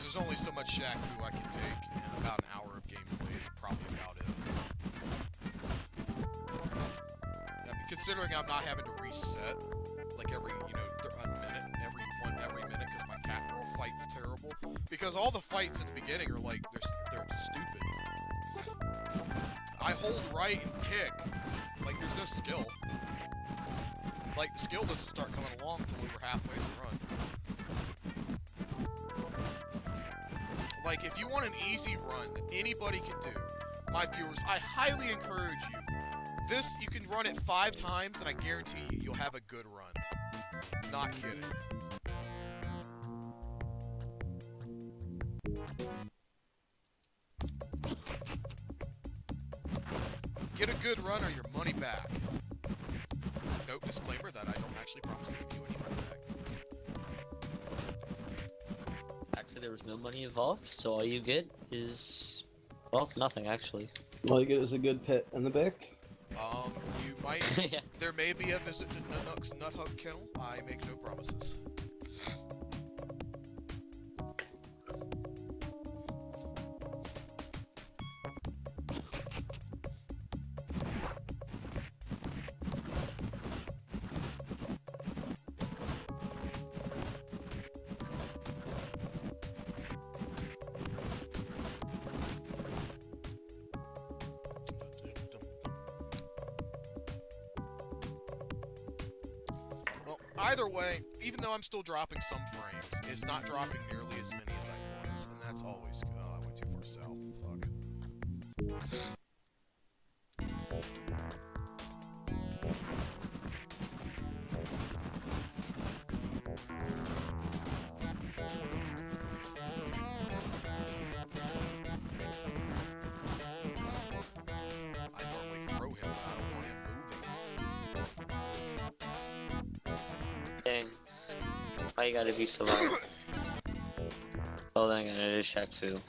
there's only so much Shaq Fu I can take, and about an hour of gameplay is probably about it. Yeah, considering I'm not having to reset, like every, you know, a minute, every minute, because my cat girl fight's terrible. Because all the fights at the beginning are like, they're stupid. I hold right and kick. Like, there's no skill. Like, the skill doesn't start coming along until we're halfway in the run. Like, if you want an easy run that anybody can do, my viewers, I highly encourage you. This, you can run it 5 times, and I guarantee you, you'll have a good run. Not kidding. Get a good run or your money back. Note disclaimer that I don't actually promise to give you any money back. Actually, there was no money involved, so all you get is, well, nothing actually. All you get is a good pet in the back. You might. Yeah. There may be a visit to Nutnook's Nut Hug Kennel. I make no promises. Either way, even though I'm still dropping some frames, it's not dropping nearly as many as I was, and that's always good. Oh, I went too far south. Fuck. I normally throw him, but I don't want him moving. Dang. Why you gotta be so loud? Oh, then again, it is Shaq Fu.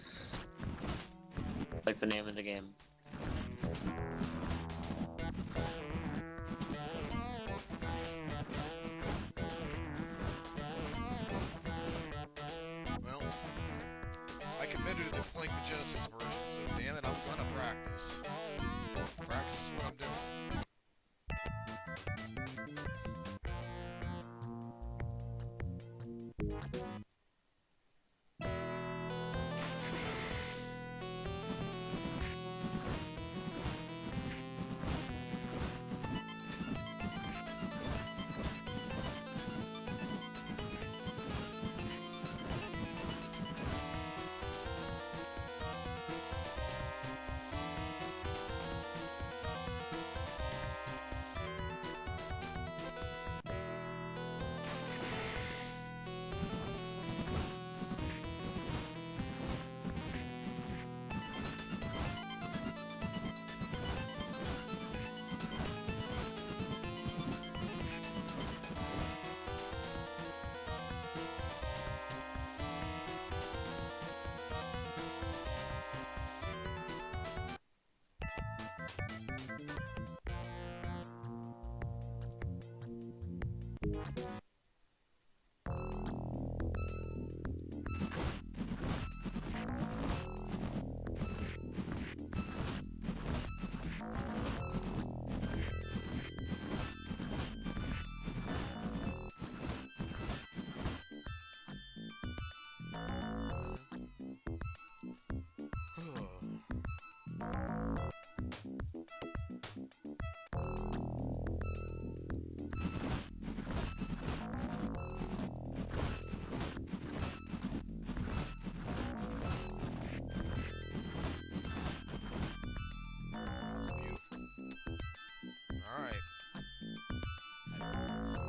Like the name of the game. Well, I committed to playing the Genesis version, so damn it, I'm gonna practice. Practice is what I'm doing.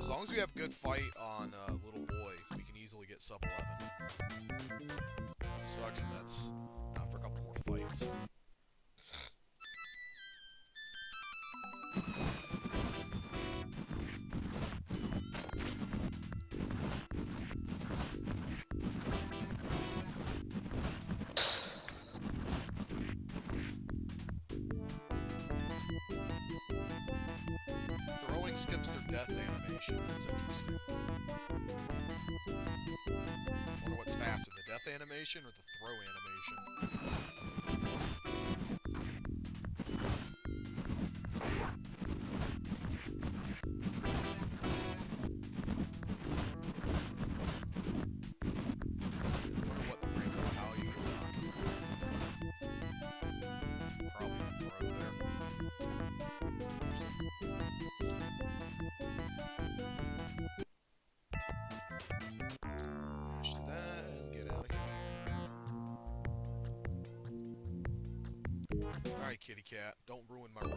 As long as we have good fight on Little Boy, we can easily get sub 11. Sucks that's not for a couple more fights. Throwing skips their death animation. That's interesting. Wonder what's faster, the death animation or the throw animation? I wonder what the rainbow value is. Probably a throw there. Finish that and get out of here. Alright, kitty cat, don't ruin my run.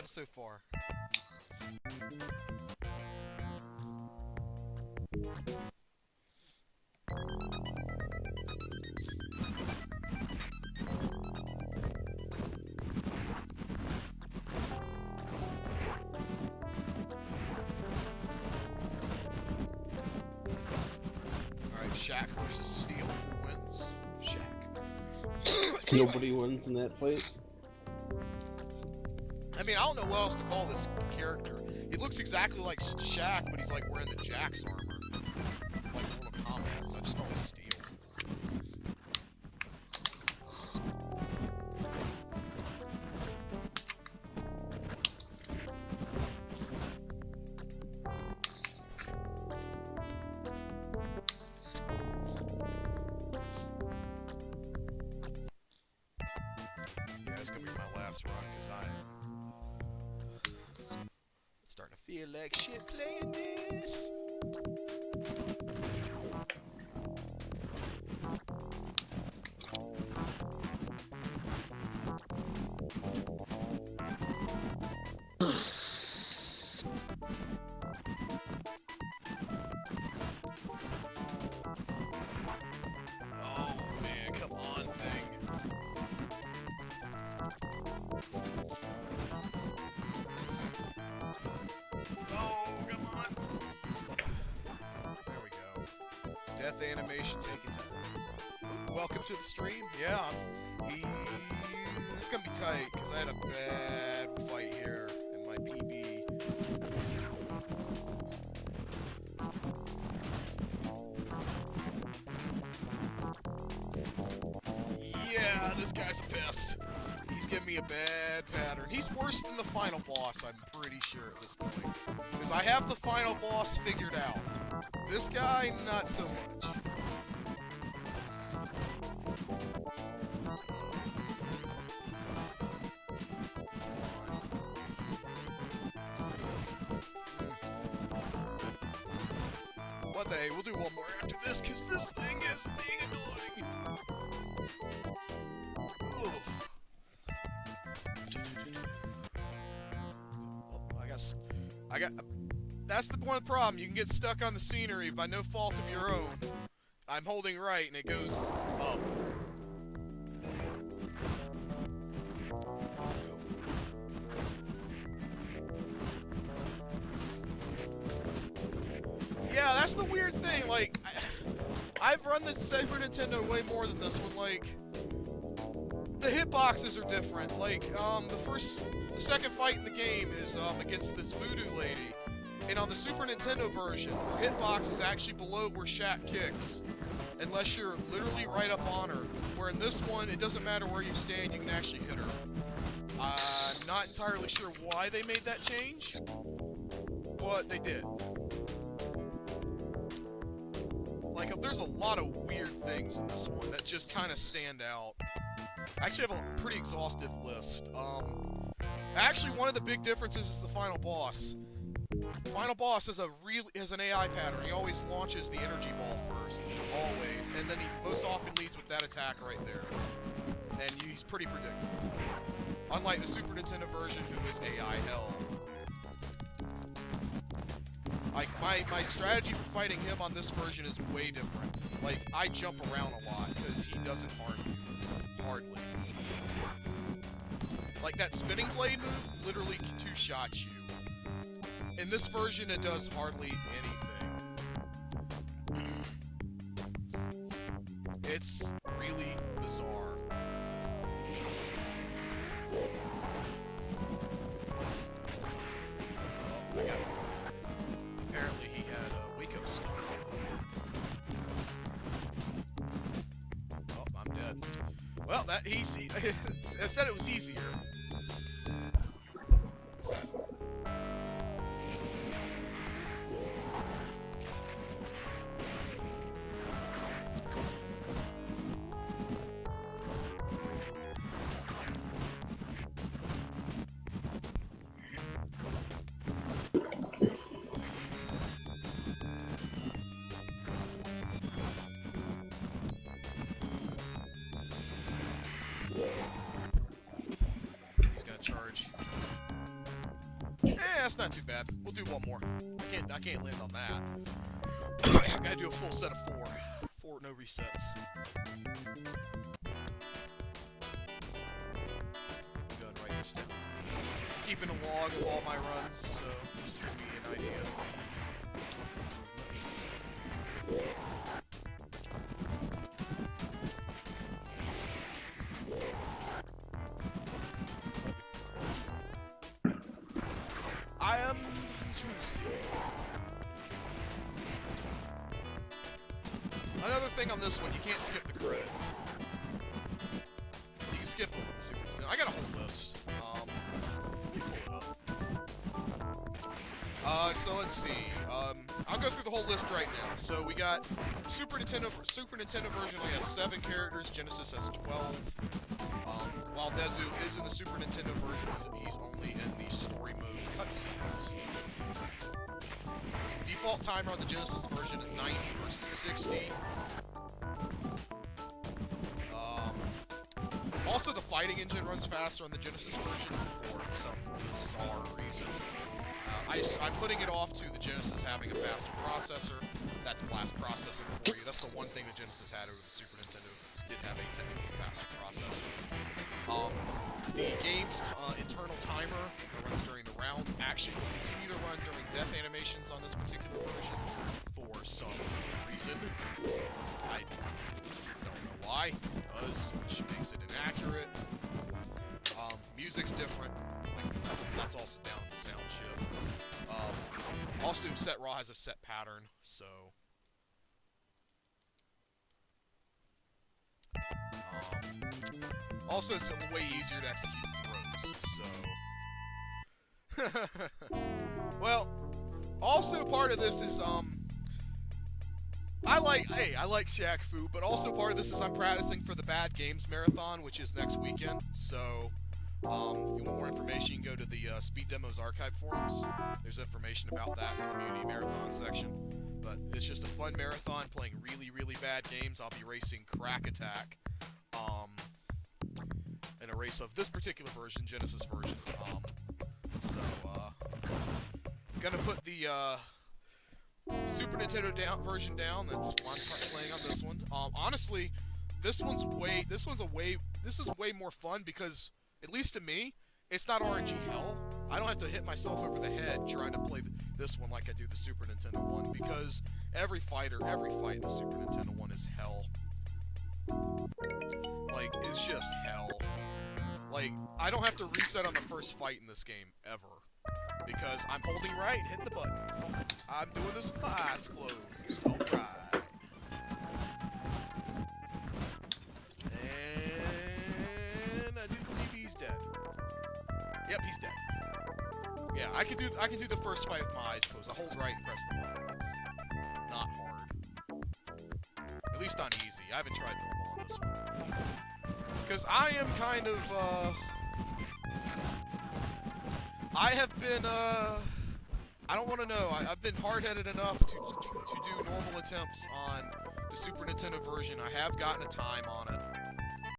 So far. Alright, Shaq versus Steel. Who wins? Shaq. Nobody wins in that fight. I mean, I don't know what else to call this character. He looks exactly like Shaq, but he's like wearing the Jax armor. Like Mortal Kombat, so I just call him Steel. Yeah, it's gonna be my last run, because I am starting to feel like shit playing this. Oh man, come on, thing. Death animation taking time. Welcome to the stream. Yeah, it's gonna be tight because I had a bad fight here in my PB. Yeah, this guy's a pest. He's giving me a bad pattern. He's worse than the final boss, I'm pretty sure at this point. Because I have the final boss figured out. This guy, not so much. What the hey, we'll do one more after this, because this thing is being annoying. Ugh. Oh, I got... That's the one problem. You can get stuck on the scenery by no fault of your own. I'm holding right and it goes up. Yeah, that's the weird thing. Like, I've run the Super Nintendo way more than this one. Like, the hitboxes are different. Like, the second fight in the game is against this voodoo lady. And on the Super Nintendo version, her hitbox is actually below where Shaq kicks. Unless you're literally right up on her. Where in this one, it doesn't matter where you stand, you can actually hit her. I'm not entirely sure why they made that change, but they did. Like, there's a lot of weird things in this one that just kind of stand out. I actually have a pretty exhaustive list. Actually, one of the big differences is the final boss. Final boss is an AI pattern. He always launches the energy ball first, always, and then he most often leads with that attack right there. And he's pretty predictable. Unlike the Super Nintendo version, who is AI hell. Like, my strategy for fighting him on this version is way different. Like, I jump around a lot, because he doesn't harm you. Hardly. Like, that spinning blade move literally two-shots you. In this version, it does hardly anything. It's really bizarre. Oh, yeah. Apparently he had a wake-up stun. Oh, I'm dead. Well, that easy. I said it was easier. He's gonna charge. That's not too bad. We'll do one more. I can't land on that. I gotta do a full set of four. Four, no resets. Go and write this down. Keeping a log of all my runs, so just give me an idea. I am trying to see. Another thing on this one, you can't skip the credits. You can skip them on the Super Nintendo. I got a whole list. Let me pull it up. So let's see. I'll go through the whole list right now. So we got Super Nintendo version only has 7 characters. Genesis has 12. While Nezu is in the Super Nintendo version, he's only in the story mode cutscenes. Default timer on the Genesis version is 90 versus 60. Also, the fighting engine runs faster on the Genesis version for some bizarre reason. I'm putting it off to the Genesis having a faster processor. That's blast processing for you. That's the one thing the Genesis had over the Super Nintendo. Did have a technically faster processor. The game's internal timer that runs during the rounds actually will continue to run during death animations on this particular version for some reason. I don't know why. It does, which makes it inaccurate. Music's different. That's also down at the sound chip. Also, set raw has a set pattern, so. Also, it's way easier to execute throws, so. Well, also part of this is, I like Shaq Fu, but also part of this is I'm practicing for the Bad Games Marathon, which is next weekend, so. If you want more information, you can go to the Speed Demos archive forums. There's information about that in the community marathon section. But it's just a fun marathon playing really, really bad games. I'll be racing Crack Attack in a race of this particular version, Genesis version. Gonna put the Super Nintendo version down. That's why I'm playing on this one. Honestly, this is way more fun because, at least to me, it's not RNG hell. I don't have to hit myself over the head trying to play this one like I do the Super Nintendo one, because every fight in the Super Nintendo one is hell. Like, it's just hell. Like, I don't have to reset on the first fight in this game, ever. Because I'm holding right and hitting the button. I'm doing this with my eyes closed. Alright. And I do believe he's dead. Yep, he's dead. Yeah, I can do the first fight with my eyes closed. I hold right and press the button. That's not hard. At least on easy. I haven't tried normal on this one. Because I am kind of, I have been, I don't want to know. I've been hard-headed enough to do normal attempts on the Super Nintendo version. I have gotten a time on it.